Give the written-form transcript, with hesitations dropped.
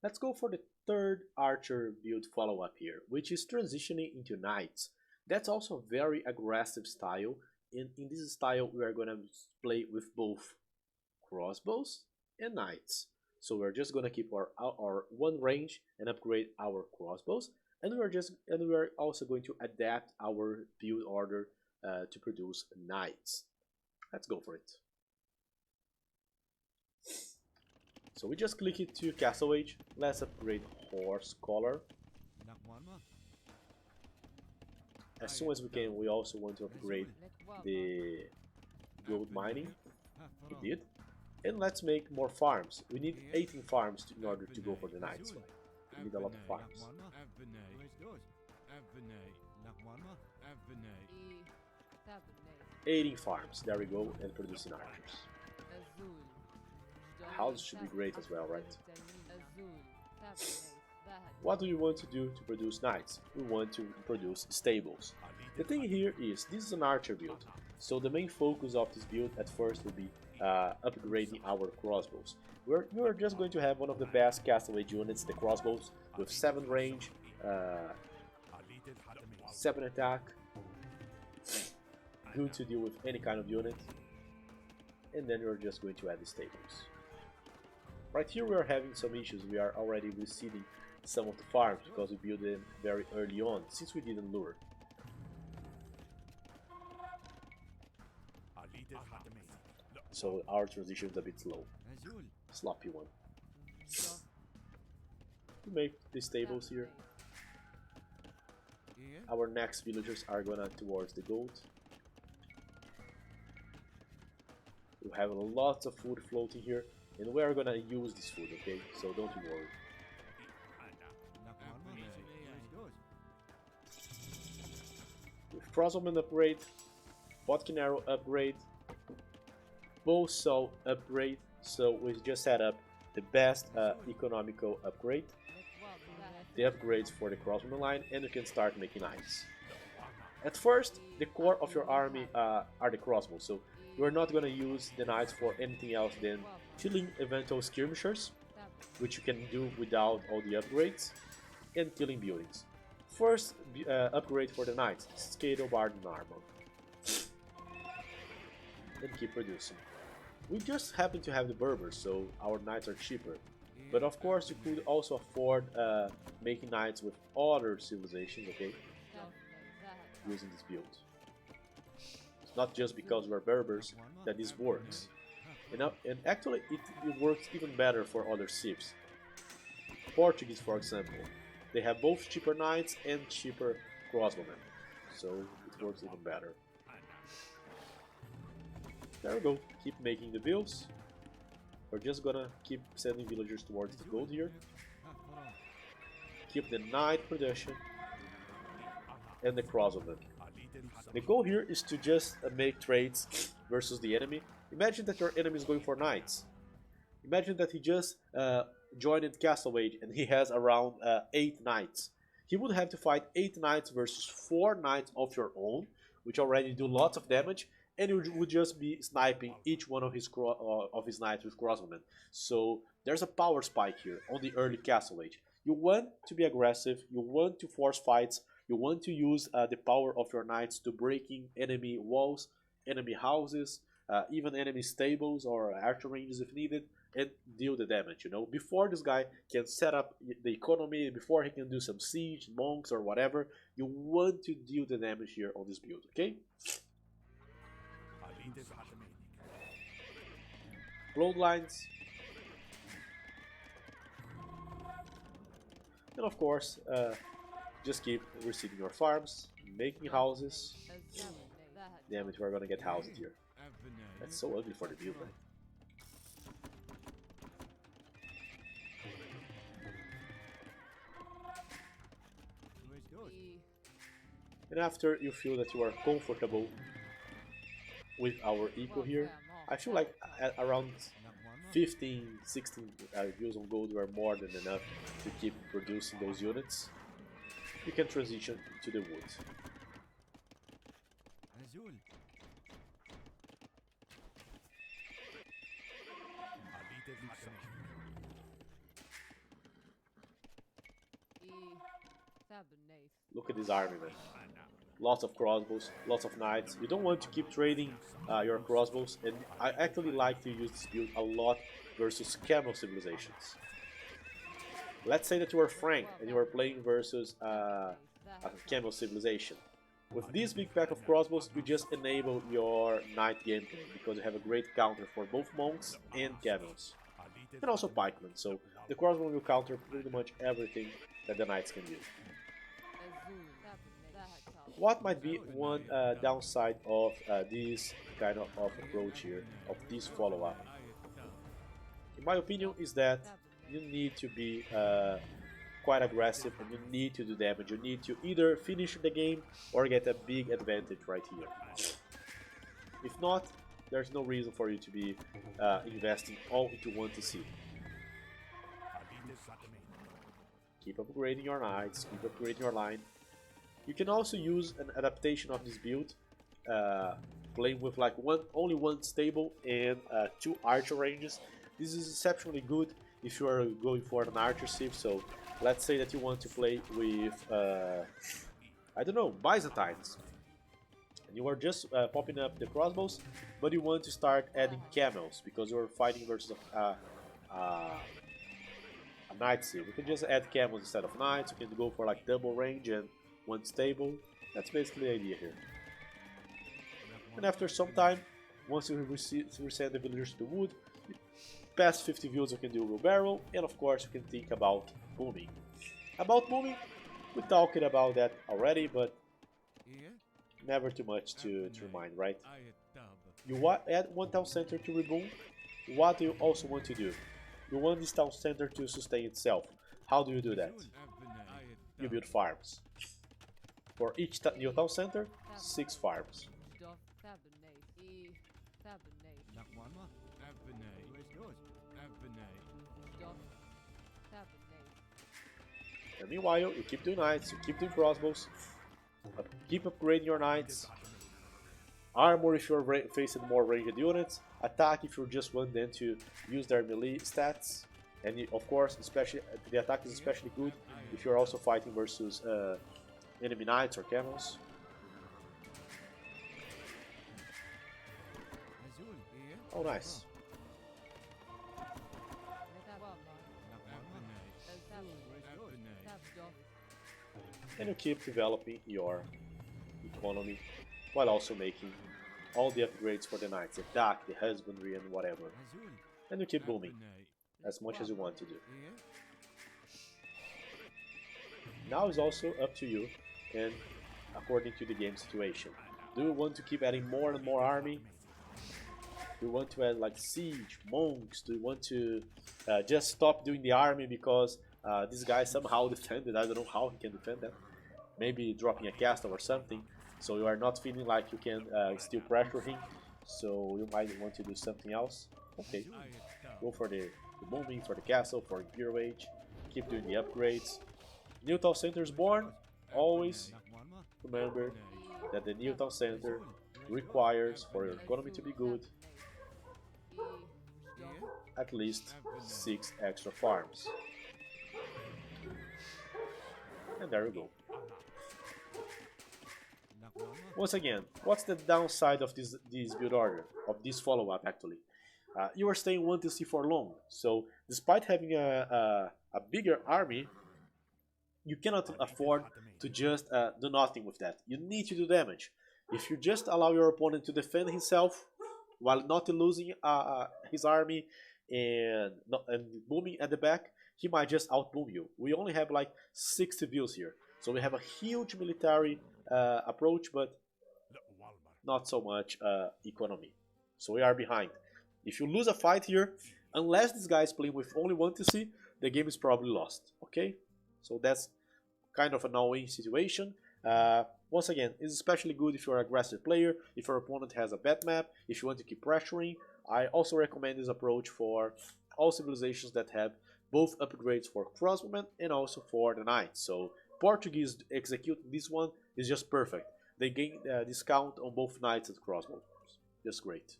Let's go for the third archer build follow-up here, which is transitioning into knights. That's also a very aggressive style. In this style, we are gonna play with both crossbows and knights. So we're just gonna keep our one range and upgrade our crossbows, and we're also going to adapt our build order to produce knights. Let's go for it. So we just click it to Castle Age. Let's upgrade Horse Collar. As soon as we can, we also want to upgrade the gold mining. We did. And let's make more farms. We need 18 farms in order to go for the knights. We need a lot of farms. 18 farms, there we go, and producing archers. Houses should be great as well, right? What do we want to do to produce knights? We want to produce stables. The thing here is, this is an archer build, so the main focus of this build at first will be upgrading our crossbows. We're just going to have one of the best Castle Age units, the crossbows, with 7 range, 7 attack, good to deal with any kind of unit, and then we're just going to add the stables. Right here we are having some issues. We are already receding some of the farms because we built them very early on, since we didn't lure. So our transition is a bit slow. Sloppy one. We make the stables here. Our next villagers are gonna towards the gold. We have lots of food floating here, and we are gonna use this food, okay? So don't worry. With crossbowman upgrade, Botkin arrow upgrade, bow saw upgrade, so we just set up the best economical upgrade, the upgrades for the crossbowman line, and you can start making knights. At first, the core of your army are the crossbows, so you are not going to use the knights for anything else than killing eventual skirmishers, which you can do without all the upgrades, and killing buildings. First upgrade for the knights, Scalebard armor, and keep producing. We just happen to have the Berbers, so our knights are cheaper. But of course, you could also afford making knights with other civilizations, okay? Using this build. It's not just because we're Berbers that this works. And actually, it works even better for other civs. Portuguese, for example, they have both cheaper knights and cheaper crossbowmen, so it works even better. There we go, keep making the builds. We're just gonna keep sending villagers towards the gold here. Keep the knight production and the crossbowmen. The goal here is to just make trades versus the enemy. Imagine that your enemy is going for knights. Imagine that he just joined Castle Age and he has around 8 knights. He would have to fight 8 knights versus 4 knights of your own, which already do lots of damage, and you would just be sniping each one of his knights with crossbowmen. So there's a power spike here on the early Castle Age. You want to be aggressive, you want to force fights, you want to use the power of your knights to breaking enemy walls, enemy houses, even enemy stables or archer ranges if needed, and deal the damage, you know, before this guy can set up the economy, before he can do some siege, monks or whatever. You want to deal the damage here on this build, okay? Bloodlines, and of course just keep receiving your farms, making houses. Damn it, we're gonna get housed here. That's so ugly for the build, right? And after you feel that you are comfortable with our eco here, I feel like at around 15, 16 views on gold were more than enough to keep producing those units. You can transition to the wood. Look at this army, man. Lots of crossbows, lots of knights. You don't want to keep trading your crossbows, and I actually like to use this build a lot versus camel civilizations. Let's say that you are Frank and you are playing versus a camel civilization. With this big pack of crossbows, you just enable your knight gameplay because you have a great counter for both monks and camels. And also pikemen, so the crossbow will counter pretty much everything that the knights can do. What might be one downside of this kind of approach here, of this follow-up? In my opinion, is that you need to be quite aggressive and you need to do damage. You need to either finish the game or get a big advantage right here. If not, there's no reason for you to be investing all into one TC. Keep upgrading your knights, keep upgrading your line. You can also use an adaptation of this build, playing with like only one stable and 2 archer ranges. This is exceptionally good if you are going for an archer civ. So let's say that you want to play with, I don't know, Byzantines. And you are just popping up the crossbows, but you want to start adding camels because you are fighting versus a knight civ. You can just add camels instead of knights. You can go for like double range and one stable. That's basically the idea here. And after some time, once you resend the villagers to the wood, past 50 views you can do wheelbarrow, and of course you can think about booming. About booming, we talked about that already, but never too much to remind, right? You add one town center to reboom. What do you also want to do? You want this town center to sustain itself. How do you do that? You build farms. For each new town center, 6 farms. And meanwhile, you keep doing knights, you keep doing crossbows, keep upgrading your knights, armor if you're facing more ranged units, attack if you just want them to use their melee stats, and of course, especially the attack is especially good if you're also fighting versus enemy knights or camels. Oh, nice. And you keep developing your economy while also making all the upgrades for the knights, the attack, the husbandry and whatever. And you keep booming as much as you want to do. Now it's also up to you and according to the game situation. Do you want to keep adding more and more army? Do you want to add like siege, monks? Do you want to just stop doing the army because this guy somehow defended? I don't know how he can defend that. Maybe dropping a castle or something, so you are not feeling like you can still pressure him, so you might want to do something else. Okay, go for the booming, for the castle, for Imperial Age, keep doing the upgrades. New town center is born. Always remember that the new town center requires, for your economy to be good, at least 6 extra farms. And there we go. Once again, what's the downside of this build order, of this follow-up actually? You are staying 1 TC for long, so despite having a bigger army, you cannot afford to just do nothing with that. You need to do damage. If you just allow your opponent to defend himself while not losing his army and booming at the back, he might just outboom you. We only have like 60 views here, so we have a huge military approach, but not so much economy. So we are behind. If you lose a fight here, unless this guy is playing with only 1 TC, the game is probably lost. Okay, so that's kind of an all-in situation. Once again, it's especially good if you're an aggressive player, if your opponent has a bad map, if you want to keep pressuring. I also recommend this approach for all civilizations that have both upgrades for crossbowmen and also for the knights. So Portuguese execute this one is just perfect. They gain discount on both knights and crossbows. Just great.